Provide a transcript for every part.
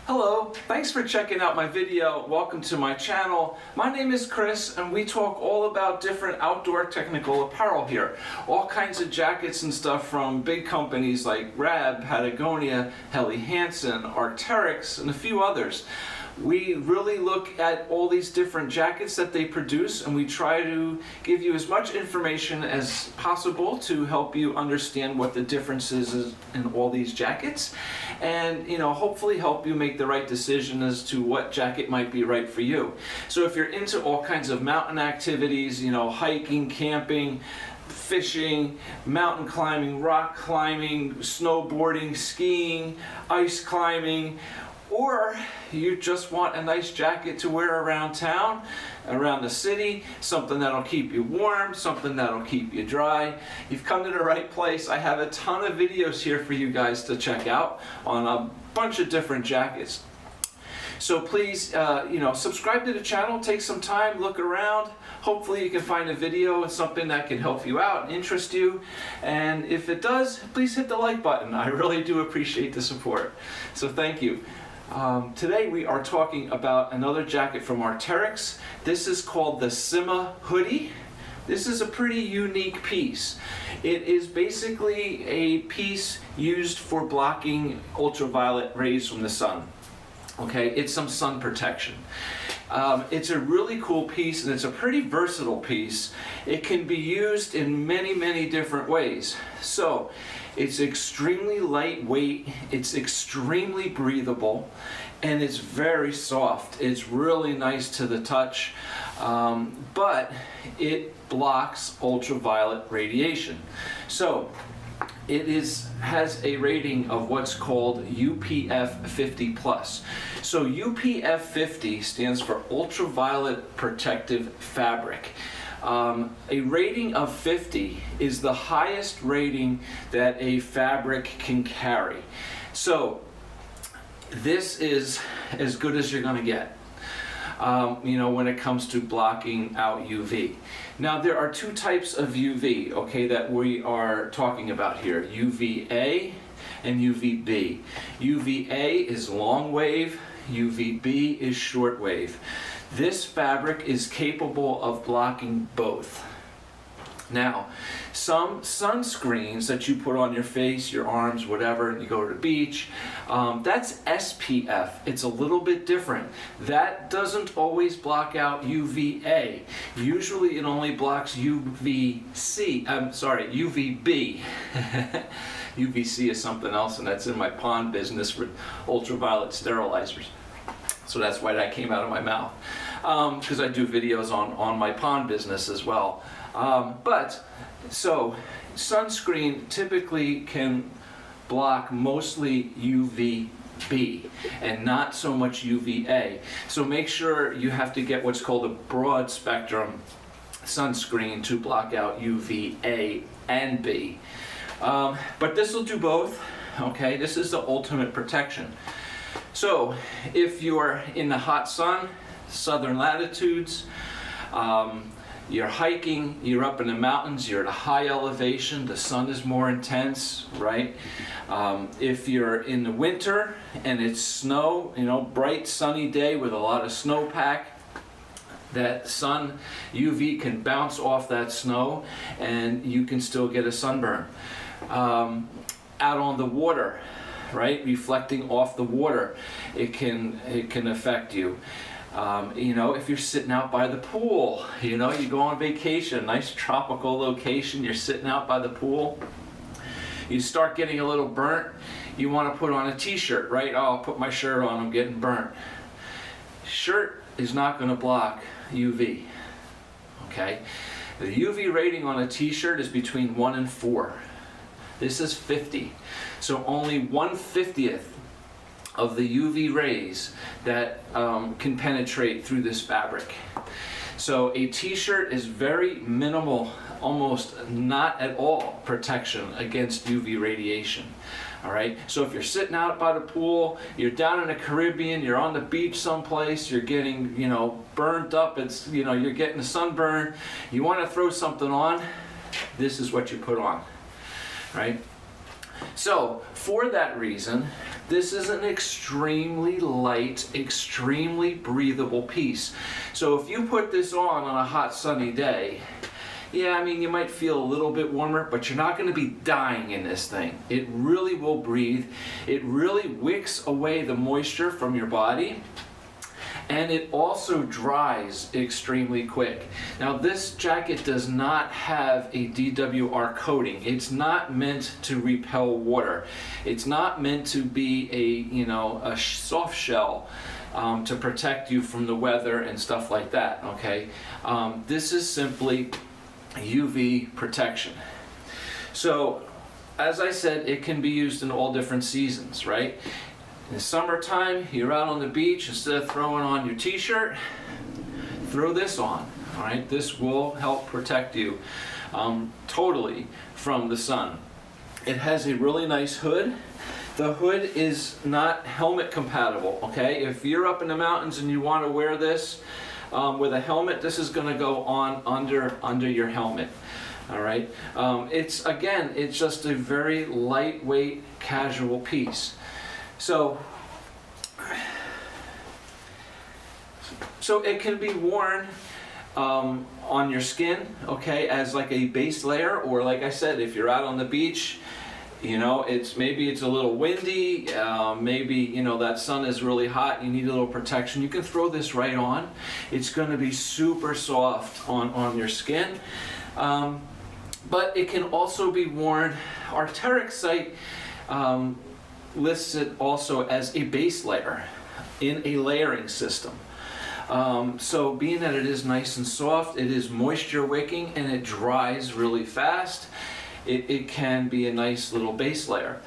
Hello, thanks for checking out my video. Welcome to my channel. My name is Chris and we talk all about different outdoor technical apparel here. All kinds of jackets and stuff from big companies like Rab, Patagonia, Helly Hansen, Arc'teryx, and a few others. We really look at all these different jackets that they produce and we try to give you as much information as possible to help you understand what the difference is in all these jackets and hopefully help you make the right decision as to what jacket might be right for you. So if you're into all kinds of mountain activities, hiking, camping, fishing, mountain climbing, rock climbing, snowboarding, skiing, ice climbing, or you just want a nice jacket to wear around town, around the city, something that'll keep you warm, something that'll keep you dry, you've come to the right place. I have a ton of videos here for you guys to check out on a bunch of different jackets. So please, subscribe to the channel, take some time, look around. Hopefully you can find a video and something that can help you out and interest you. And if it does, please hit the like button. I really do appreciate the support. So thank you. Today we are talking about another jacket from Arc'teryx. This is called the Sima Hoody. This is a pretty unique piece. It is basically a piece used for blocking ultraviolet rays from the sun. Okay, it's some sun protection. It's a really cool piece and it's a pretty versatile piece. It can be used in many different ways. So it's extremely lightweight, it's extremely breathable, and it's very soft. It's really nice to the touch, but it blocks ultraviolet radiation. So it has a rating of what's called UPF 50+. So UPF 50 stands for ultraviolet protective fabric. A rating of 50 is the highest rating that a fabric can carry. So this is as good as you're going to get. When it comes to blocking out UV. Now there are two types of UV, okay, that we are talking about here, UVA and UVB. UVA is long wave, UVB is short wave. This fabric is capable of blocking both. Now, some sunscreens that you put on your face, your arms, whatever, and you go to the beach, that's SPF. It's a little bit different. That doesn't always block out UVA. Usually it only blocks UVB. UVC is something else, and that's in my pond business for ultraviolet sterilizers. So that's why that came out of my mouth, because I do videos on my pond business as well. So sunscreen typically can block mostly UVB and not so much UVA. So make sure you have to get what's called a broad spectrum sunscreen to block out UVA and B. But this will do both, okay? This is the ultimate protection. So if you're in the hot sun, southern latitudes, you're hiking, you're up in the mountains, you're at a high elevation, the sun is more intense, right? If you're in the winter and it's snow, bright sunny day with a lot of snowpack, that sun UV can bounce off that snow and you can still get a sunburn. Out on the water, right, reflecting off the water, it can affect you. If you're sitting out by the pool, you go on vacation, nice tropical location, you're sitting out by the pool, you start getting a little burnt, you want to put on a t-shirt, right? Oh, I'll put my shirt on, I'm getting burnt. Shirt is not going to block UV, okay? The UV rating on a t-shirt is between 1 and 4. This is 50. So only 1/50th of the UV rays that can penetrate through this fabric. So a t-shirt is very minimal, almost not at all protection against UV radiation. All right, so if you're sitting out by the pool, you're down in the Caribbean, you're on the beach someplace, you're getting, burned up, you're getting a sunburn, you want to throw something on, this is what you put on, right? So for that reason, this is an extremely light, extremely breathable piece. So if you put this on a hot sunny day, yeah, I mean, you might feel a little bit warmer, but you're not going to be dying in this thing. It really will breathe. It really wicks away the moisture from your body. And it also dries extremely quick. Now this jacket does not have a DWR coating. It's not meant to repel water. It's not meant to be a soft shell to protect you from the weather and stuff like that, okay? This is simply UV protection. So as I said, it can be used in all different seasons, right? In the summertime, you're out on the beach, instead of throwing on your t-shirt, throw this on, all right? This will help protect you totally from the sun. It has a really nice hood. The hood is not helmet compatible, okay? If you're up in the mountains and you want to wear this with a helmet, this is gonna go on under your helmet, all right? It's just a very lightweight, casual piece. So it can be worn on your skin, okay, as like a base layer, or like I said, if you're out on the beach, you know, maybe it's a little windy, maybe, you know, that sun is really hot, you need a little protection, you can throw this right on. It's going to be super soft on your skin. But it can also be worn, Arc'teryx site lists it also as a base layer in a layering system. So being that it is nice and soft, it is moisture wicking, and it dries really fast, it can be a nice little base layer.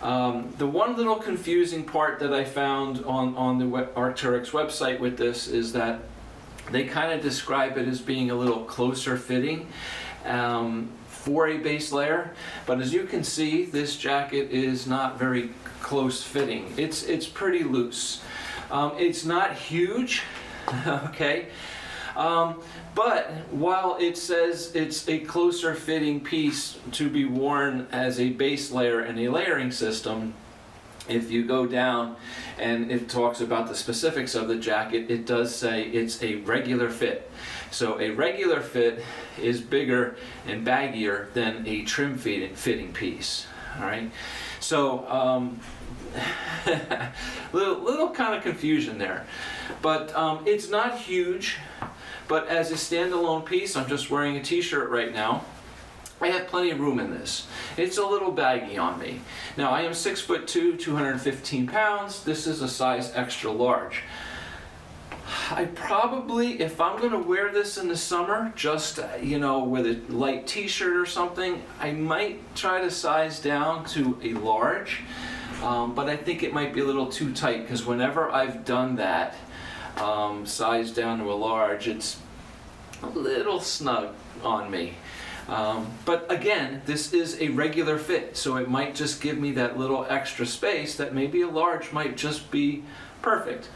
The one little confusing part that I found on the Arc'teryx website with this is that they kind of describe it as being a little closer fitting for a base layer, but as you can see, this jacket is not very close fitting. It's pretty loose. It's not huge, okay? But while it says it's a closer fitting piece to be worn as a base layer in a layering system, if you go down and it talks about the specifics of the jacket, it does say it's a regular fit. So a regular fit is bigger and baggier than a trim fitting piece, all right? So little kind of confusion there, but it's not huge. But as a standalone piece, I'm just wearing a t-shirt right now, I have plenty of room in this. It's a little baggy on me. Now I am 6'2", 215 pounds. This is a size extra large. I probably, if I'm gonna wear this in the summer, just, you know, with a light t-shirt or something, I might try to size down to a large, but I think it might be a little too tight, because whenever I've done that, size down to a large, it's a little snug on me. But again, this is a regular fit, so it might just give me that little extra space that maybe a large might just be perfect.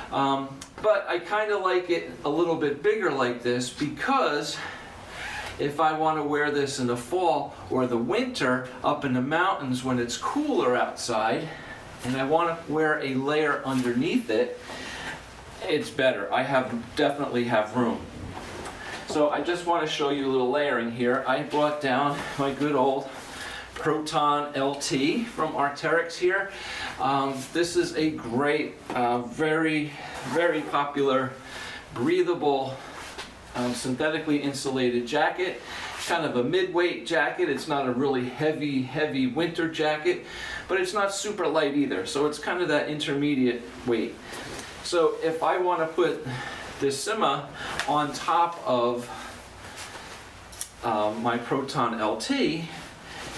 But I kind of like it a little bit bigger like this, because if I want to wear this in the fall or the winter up in the mountains when it's cooler outside, and I want to wear a layer underneath it, it's better. I definitely have room. So I just want to show you a little layering here. I brought down my good old Proton LT from Arc'teryx here. This is a great, very, very popular, breathable, synthetically insulated jacket. Kind of a mid-weight jacket. It's not a really heavy winter jacket, but it's not super light either. So it's kind of that intermediate weight. So if I want to put this Sima on top of my Proton LT,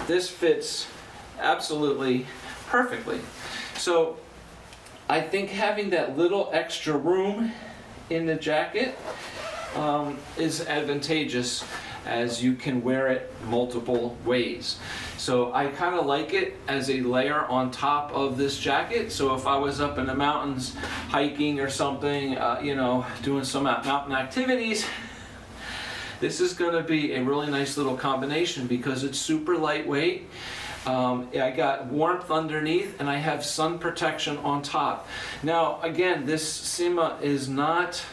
this fits absolutely perfectly. So I think having that little extra room in the jacket is advantageous, as you can wear it multiple ways. So I kind of like it as a layer on top of this jacket. So if I was up in the mountains hiking or something, you know, doing some mountain activities, this is going to be a really nice little combination, because it's super lightweight. I got warmth underneath, and I have sun protection on top. Now again, this Sima is not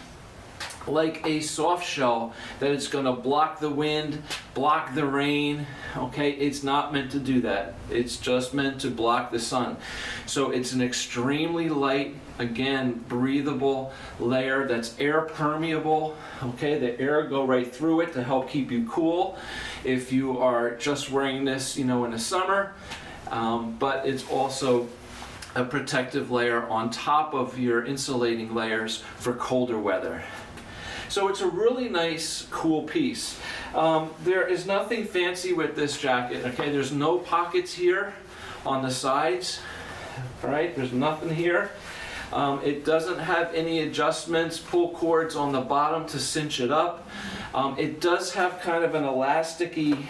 like a soft shell that it's going to block the wind, block the rain. Okay, it's not meant to do that. It's just meant to block the sun. So it's an extremely light, again, breathable layer that's air permeable. Okay, the air go right through it to help keep you cool if you are just wearing this, in the summer. But it's also a protective layer on top of your insulating layers for colder weather. So it's a really nice, cool piece. There is nothing fancy with this jacket, okay? There's no pockets here on the sides, all right? There's nothing here. It doesn't have any adjustments, pull cords on the bottom to cinch it up. It does have kind of an elasticy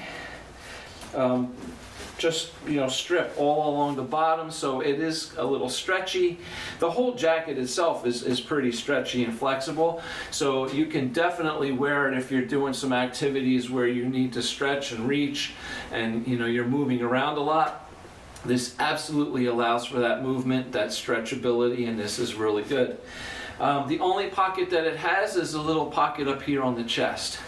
strip all along the bottom, so it is a little stretchy. The whole jacket itself is pretty stretchy and flexible, so you can definitely wear it if you're doing some activities where you need to stretch and reach and you're moving around a lot. This absolutely allows for that movement, that stretchability, and this is really good. The only pocket that it has is a little pocket up here on the chest.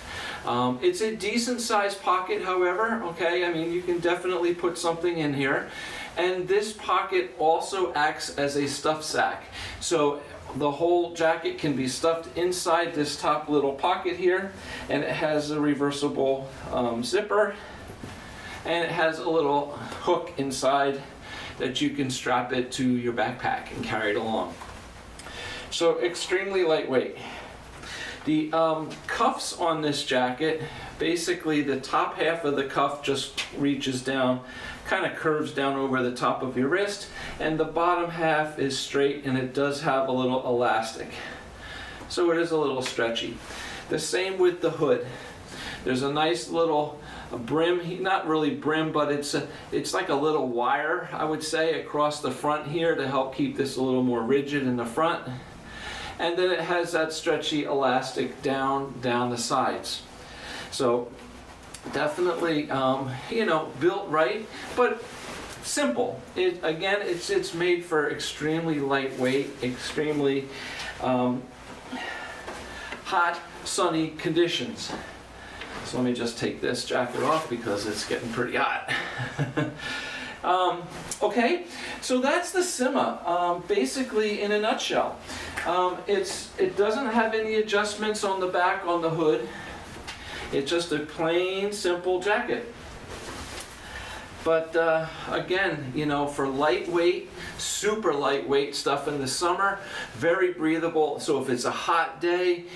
It's a decent sized pocket, however, okay? I mean, you can definitely put something in here. And this pocket also acts as a stuff sack. So the whole jacket can be stuffed inside this top little pocket here, and it has a reversible zipper, and it has a little hook inside that you can strap it to your backpack and carry it along. So extremely lightweight. The cuffs on this jacket, basically the top half of the cuff just reaches down, kind of curves down over the top of your wrist, and the bottom half is straight, and it does have a little elastic. So it is a little stretchy. The same with the hood. There's a nice little brim, not really brim, but it's like a little wire, I would say, across the front here to help keep this a little more rigid in the front. And then it has that stretchy elastic down the sides. So definitely, built right, but simple. Again, it's made for extremely lightweight, extremely hot, sunny conditions. So let me just take this jacket off because it's getting pretty hot. Okay, so that's the Sima, basically in a nutshell. It doesn't have any adjustments on the back on the hood. It's just a plain, simple jacket. But again, for lightweight, super lightweight stuff in the summer, very breathable. So if it's a hot day,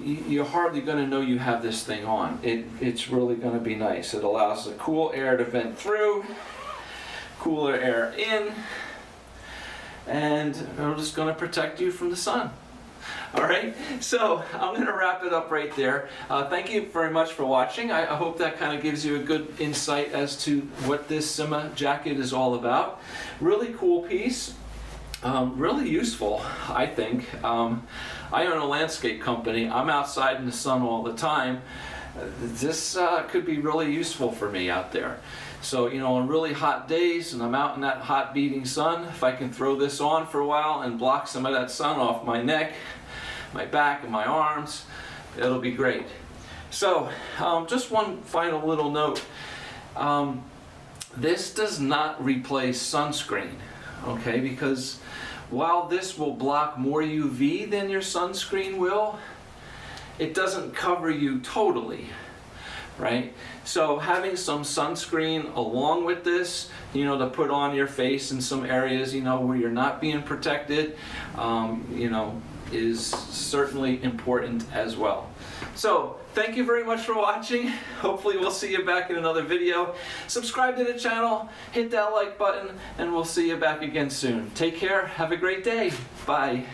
you're hardly going to know you have this thing on. It's really going to be nice. It allows the cool air to vent through, cooler air in, and we're just going to protect you from the sun. All right, so I'm going to wrap it up right there. Thank you very much for watching. I hope that kind of gives you a good insight as to what this Sima jacket is all about. Really cool piece. Really useful, I think. I own a landscape company. I'm outside in the sun all the time. This could be really useful for me out there. So, on really hot days and I'm out in that hot beating sun, if I can throw this on for a while and block some of that sun off my neck, my back, and my arms, it'll be great. So, just one final little note. This does not replace sunscreen, okay? Because while this will block more UV than your sunscreen will, it doesn't cover you totally, right? So having some sunscreen along with this, to put on your face in some areas, where you're not being protected, is certainly important as well. So thank you very much for watching. Hopefully we'll see you back in another video. Subscribe to the channel, hit that like button, and we'll see you back again soon. Take care, have a great day. Bye.